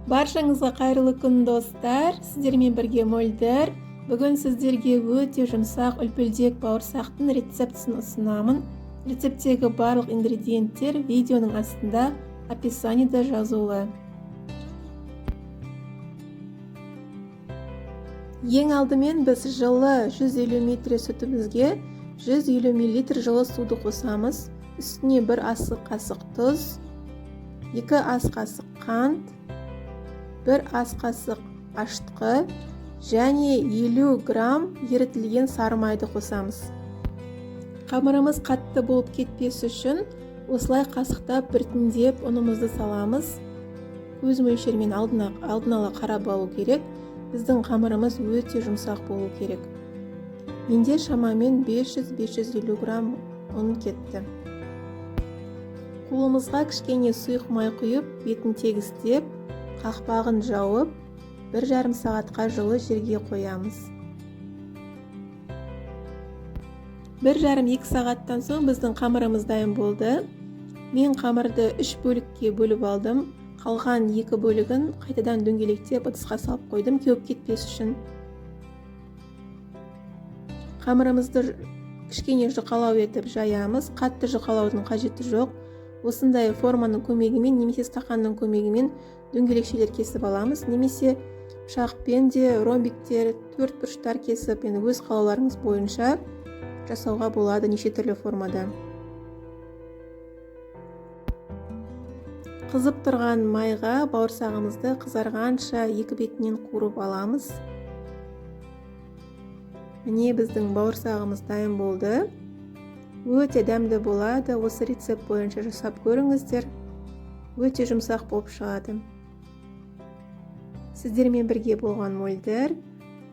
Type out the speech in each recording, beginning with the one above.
Баршаңызға қайырлы күн достар, сіздермен бірге Мөлдір. Бүгін сіздерге өте жұмсақ үлпілдек бауырсақтың рецептісін ұсынамын. Рецепттегі барлық ингредиенттер видеоның астында описаниеда жазулы. Ең алдымен біз жылы 150 мл сүтімізге 150 мл жылы суды қосамыз. Үстіне 1 ас қасық тұз, 2 ас қасық қант, 1 ас қасық ашытқы және 50 грамм ерітілген сары майды қосамыз. Қамырымыз қатты болып кетпес үшін осылай қасықтап біртіндеп ұнымызды саламыз. Көз мөлшермен алдын ала қарап алу керек. Біздің қамырымыз өте жұмсақ болу керек. Менде шамамен 500-550 грамм ұн кетті. Қолымызға кішкене сұйық май құйып, бетін тегістеп, қақпағын жауып, 1,5 сағатқа жылы жерге қоямыз. 1,5-2 сағаттан соң біздің қамырымыз дайын болды. Мен қамырды 3 бөлікке бөліп алдым. Қалған 2 бөлігін қайтадан дөңгелектеп ыдысқа салып қойдым, кеуіп кетпес үшін. Қамырымызды кішкене жұқалау етіп жаямыз. Қатты жұқалаудың қажеті жоқ. Осындай форманың көмегімен немесе стақанның көмегімен дөңгелекшелер кесіп аламыз. Немесе пышақпен де ромбиктер, 4 бұрыштар кесіп, өз қалауларыңыз бойынша жасауға болады неше түрлі формада. Қызып тұрған майға бауырсағымызды қызарғанша екі бетінен қуырып аламыз. Міне біздің бауырсағымыз дайын болды. Өте дәмді болады. Осы рецепт бойынша жасап көріңіздер. Өте жұмсақ болып шығады. Сіздермен бірге болған Мөлдір.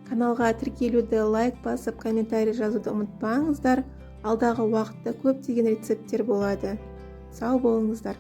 Каналға тіркелуді, лайк басып, комментарий жазуды ұмытпаңыздар. Алдағы уақытта көптеген рецепттер болады. Сау болыңыздар.